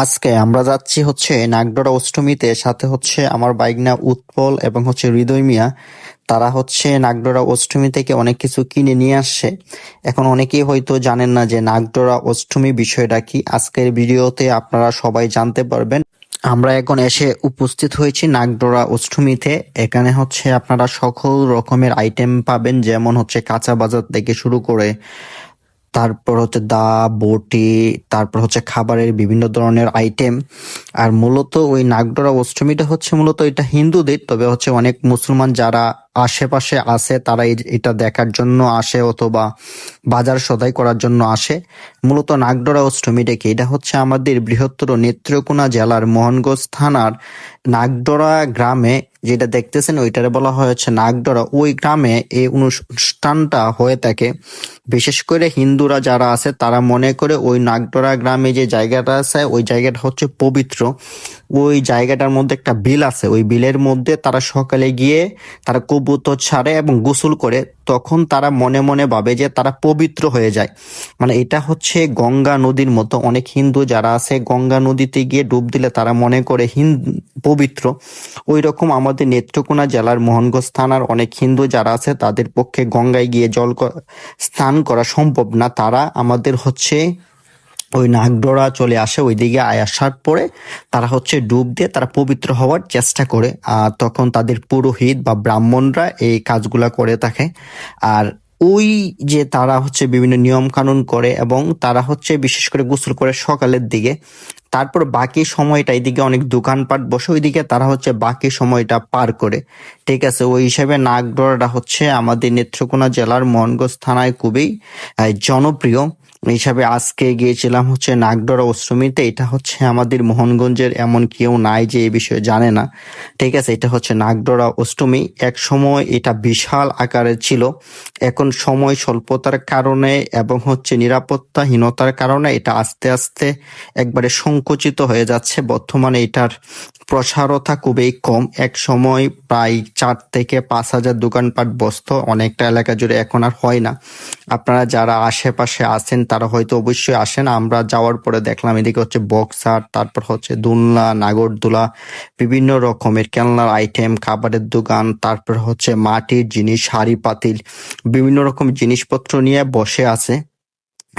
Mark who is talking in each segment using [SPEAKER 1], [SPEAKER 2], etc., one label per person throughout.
[SPEAKER 1] আজকে আমরা যাচ্ছি হচ্ছে নাগডরা অষ্টমীতে, সাথে হচ্ছে আমার বাইগনা উৎপল এবং হচ্ছে হৃদয় মিয়া। তারা হচ্ছে নাগডরা অষ্টমী থেকে অনেক কিছু কিনে নিয়ে আসছে। এখন অনেকেই হয়তো জানেন না যে নাগডরা অষ্টমী বিষয়টা কি। আজকের ভিডিওতে আপনারা সবাই জানতে পারবেন। আমরা এখন এসে উপস্থিত হয়েছি নাগডরা অষ্টমীতে। এখানে হচ্ছে আপনারা সকল রকমের আইটেম পাবেন, যেমন হচ্ছে কাঁচা বাজার থেকে শুরু করে তারপর হচ্ছে দা বটি, তারপর হচ্ছে খাবারের বিভিন্ন ধরনের আইটেম। আর মূলত ওই নাগডরা অষ্টমীটা হচ্ছে মূলত এটা হিন্দুদের, তবে হচ্ছে অনেক মুসলমান যারা আশেপাশে আছে তারা এটা দেখার জন্য আসে অথবা বাজার সদাই করার জন্য আসে। মূলত নাগডরা অষ্টমীটা কি, এটা হচ্ছে আমাদের বৃহত্তর নেত্রকোনা জেলার মোহনগঞ্জ থানার নাগডরা গ্রামে যেটা দেখতেছেন ওইটারে বলা হয়েছে নাগডরা। ওই গ্রামে এই অনুষ্ঠানটা হয়ে থাকে। বিশেষ করে হিন্দুরা যারা আছে তারা মনে করে ওই নাগডরা গ্রামে যে জায়গাটা আছে ওই জায়গাটা হচ্ছে পবিত্র। ওই জায়গাটার মধ্যে একটা বিল আছে, ওই বিলের মধ্যে তারা সকালে গিয়ে তারা কবুতর ছাড়ে এবং গোসল করে। তখন তারা মনে মনে ভাবে যে তারা পবিত্র হয়ে যায়। মানে এটা হচ্ছে গঙ্গা নদীর মতো। অনেক হিন্দু যারা আছে গঙ্গা নদীতে গিয়ে ডুব দিলে তারা মনে করে পবিত্র। ওই রকম আমাদের নেত্রকোনা জেলার মোহনগঞ্জ থানার অনেক হিন্দু যারা আছে তাদের পক্ষে গঙ্গায় গিয়ে স্নান করা সম্ভব না। তারা আমাদের হচ্ছে ওই নাগডরা চলে আসে, ওইদিকে আসার পরে তারা হচ্ছে ডুব দিয়ে তারা পবিত্র হওয়ার চেষ্টা করে। আর তখন তাদের পুরোহিত বা ব্রাহ্মণরা এই কাজগুলা করে থাকে। আর ওই যে তারা হচ্ছে বিভিন্ন নিয়ম কানুন করে এবং তারা হচ্ছে বিশেষ করে গোসল করে সকালের দিকে। তারপর বাকি সময়টা এইদিকে অনেক দোকানপাট বসে, ওইদিকে তারা হচ্ছে বাকি সময়টা পার করে। ঠিক আছে, ওই হিসাবে নাগডরাটা হচ্ছে আমাদের নেত্রকোনা জেলার মোহনগঞ্জ থানায় খুবই জনপ্রিয় হিসাবে। আজকে গিয়েছিলাম হচ্ছে নাগডরা অষ্টমীতে। এটা হচ্ছে আমাদের মোহনগঞ্জের এমন কেউ নাই যে এই বিষয়ে জানে না। ঠিক আছে, এটা হচ্ছে নাগডরা অষ্টমী। এক সময় এটা বিশাল আকারের ছিল, এখন সময় স্বল্পতার কারণে এবং হচ্ছে নিরাপত্তাহীনতার কারণে এটা আস্তে আস্তে একবারে সংকুচিত হয়ে যাচ্ছে। বর্তমানে এটার প্রসারতা খুবই কম। এক সময় প্রায় 4 থেকে 5 হাজার দোকানপাট বসতো অনেকটা এলাকা জুড়ে, এখন আর হয় না। আপনারা যারা আশেপাশে আছেন তারা হয়তো অবশ্যই আসেন। আমরা যাওয়ার পরে দেখলাম এদিকে হচ্ছে বক্সার, তারপর হচ্ছে দোলনা, নাগরদোলা, বিভিন্ন রকমের খেলনার আইটেম, খাবারের দোকান, তারপর হচ্ছে মাটির জিনিস, হাঁড়ি পাতিল, বিভিন্ন রকম জিনিসপত্র নিয়ে বসে আছে।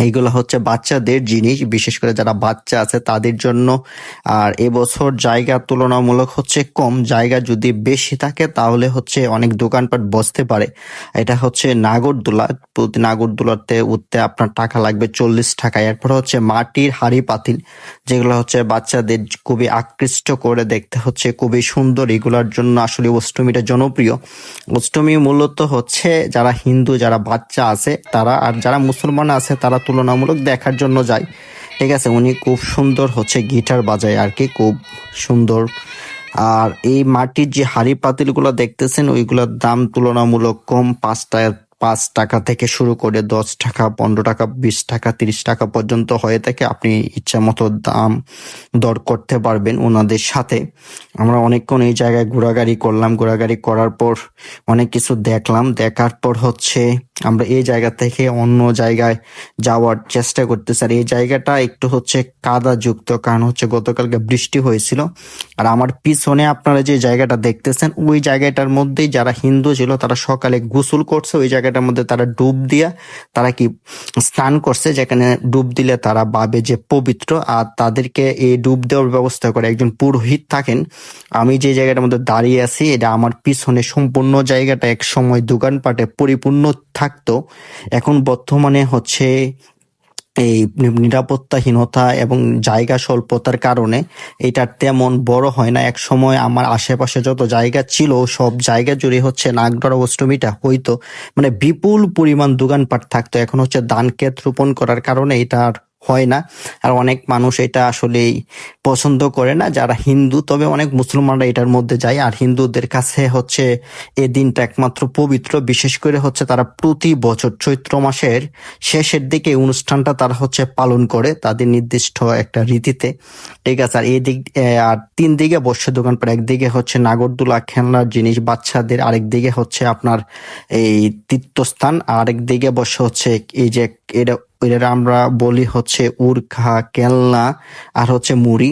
[SPEAKER 1] এইগুলো হচ্ছে বাচ্চাদের জিনিস, বিশেষ করে যারা বাচ্চা আছে তাদের জন্য। আর এবছর জায়গা তুলনামূলক হচ্ছে কম, জায়গা যদি বেশি থাকে তাহলে হচ্ছে অনেক দোকানপাট বসতে পারে। এটা হচ্ছে নাগরদোলা, প্রতি নাগরদোলাতে উঠতে আপনার টাকা লাগবে 40 টাকা। এরপর হচ্ছে মাটির হাঁড়ি পাতিল, যেগুলো হচ্ছে বাচ্চাদের খুবই আকৃষ্ট করে, দেখতে হচ্ছে খুবই সুন্দর। এগুলোর জন্য আসলে অষ্টমীটা জনপ্রিয়। অষ্টমী মূলত হচ্ছে যারা হিন্দু যারা বাচ্চা আছে তারা, আর যারা মুসলমান আছে তারা তুলনামূলক দেখার জন্য যায়। ঠিক আছে, উনি খুব সুন্দর হচ্ছে গিটার বাজায় আর কি, খুব সুন্দর। আর এই মাটির যে হাঁড়ি পাতিল গুলো দেখতেছেন ওইগুলোর দাম তুলনামূলক কম। 5 টাকা থেকে শুরু করে 10 টাকা, 15 টাকা, 20 টাকা, 30 টাকা পর্যন্ত হয়ে থাকে। আপনি ইচ্ছা মতো দাম দর করতে পারবেন ওনাদের সাথে। আমরা অনেকক্ষণ এই জায়গায় ঘোরাঘুরি করলাম। ঘোরাঘুরি করার পর অনেক কিছু দেখলাম। দেখার পর হচ্ছে আমরা এই জায়গা থেকে অন্য জায়গায় যাওয়ার চেষ্টা করতেছি। আর এই জায়গাটা একটু হচ্ছে কাদা যুক্ত, কারণ হচ্ছে গতকালকে বৃষ্টি হয়েছিল। আর আমার পিছনে আপনারা যে জায়গাটা দেখতেছেন ওই জায়গাটার মধ্যেই যারা হিন্দু ছিল তারা সকালে গোসল করছে। ওই জায়গাটার মধ্যে তারা ডুব দিয়া তারা কি স্নান করছে, যেখানে ডুব দিলে তারা ভাবে যে পবিত্র। আর তাদেরকে এই ডুব দেওয়ার ব্যবস্থা করে একজন পুরোহিত থাকেন। আমি যে জায়গাটার মধ্যে দাঁড়িয়ে আছি এটা আমার পিছনে সম্পূর্ণ জায়গাটা এক সময় দোকানপাটে পরিপূর্ণ থাকতো। এখন বর্তমানে হচ্ছে এই নিরাপত্তাহীনতা এবং জায়গা স্বল্পতার কারণে এটা তেমন বড় হয় না। এক সময় আমার আশেপাশে যত জায়গা ছিল সব জায়গা জুড়ে হচ্ছে নাগডরা অষ্টমীটা হইতো, মানে বিপুল পরিমাণ দোকানপাট থাকতো। এখন হচ্ছে ধান ক্ষেত রোপণ করার কারণে এটা আর হয় না। আর অনেক মানুষ এটা আসলেই পছন্দ করে না যারা হিন্দু, তবে অনেক মুসলমানরা এটার মধ্যে যায়। আর হিন্দুদের কাছে হচ্ছে এই দিনটা একমাত্র পবিত্র। বিশেষ করে হচ্ছে তারা প্রতি বছর চৈত্র মাসের শেষের দিকে এই অনুষ্ঠানটা তারা হচ্ছে পালন করে তাদের নির্দিষ্ট একটা রীতিতে। ঠিক আছে, আর এই দিক আর 3 দিকে বসে দোকানপাট, একদিকে হচ্ছে নাগরদোলা খেলনার জিনিস বাচ্চাদের, আরেক দিকে হচ্ছে আপনার এই তীর্থস্থান, আরেক দিকে বসে হচ্ছে এই যে এটা ওইটা আমরা বলি হচ্ছে উরখা, কেলনা আর হচ্ছে মুড়ি,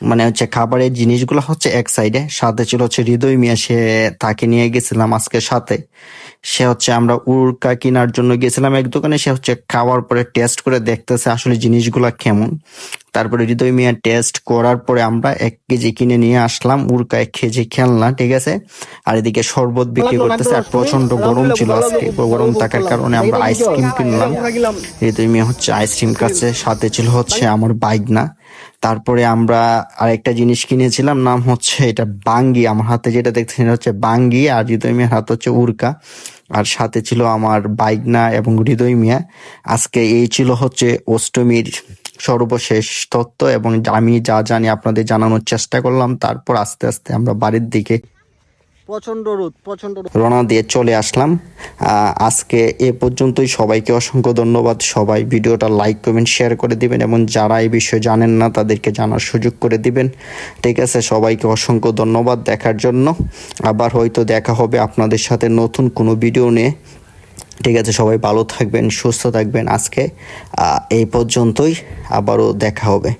[SPEAKER 1] মানে হচ্ছে খাবারের জিনিসগুলো হচ্ছে এক সাইডে। সাথে ছিল হচ্ছে হৃদয় মিয়া, তাকে নিয়ে গেছিলাম আজকে সাথে। সে হচ্ছে আমরা উরকা কেনার জন্য গেছিলাম এক দোকানে, সে হচ্ছে খাওয়ার পরে টেস্ট করে দেখতেছে আসলে জিনিসগুলা কেমন। তারপরে হৃদয় মিয়া টেস্ট করার পরে আমরা 1 কেজি কিনে নিয়ে আসলাম, উরকা 1 কেজি খেলনা, ঠিক আছে। আর এদিকে শরবত বিক্রি করতেছে, আর প্রচন্ড গরম ছিল আজকে। গরম থাকার কারণে আমরা আইসক্রিম কিনলাম, হৃদয় মিয়া হচ্ছে আইসক্রিম খাচ্ছে, সাথে ছিল হচ্ছে আমার বাইক না। তারপরে আমরা আরেকটা জিনিস কিনেছিলাম, নাম হচ্ছে এটা বাঙ্গি। আমার হাতে যেটা দেখছেন এটা হচ্ছে বাঙ্গি, আর হৃদয় মিয়ার হাতে হচ্ছে উরকা, আর সাথে ছিল আমার বাইকনা এবং হৃদয় মিয়া। আজকে এই ছিল হচ্ছে অষ্টমীর সর্বশেষ তথ্য, এবং আমি যা জানি আপনাদের জানানোর চেষ্টা করলাম। তারপর আস্তে আস্তে আমরা বাড়ির দিকে রওনা দিয়ে চলে আসলাম। আজকে এ পর্যন্তই। সবাইকে অসংখ্য ধন্যবাদ। সবাই ভিডিওটা লাইক, কমেন্ট, শেয়ার করে দিবেন, এবং যারা এই বিষয়ে জানেন না তাদেরকে জানার সুযোগ করে দিবেন, ঠিক আছে। সবাইকে অসংখ্য ধন্যবাদ দেখার জন্য। আবার হয়তো দেখা হবে আপনাদের সাথে নতুন কোনো ভিডিও নিয়ে, ঠিক আছে। সবাই ভালো থাকবেন, সুস্থ থাকবেন। আজকে এই পর্যন্তই, আবারও দেখা হবে।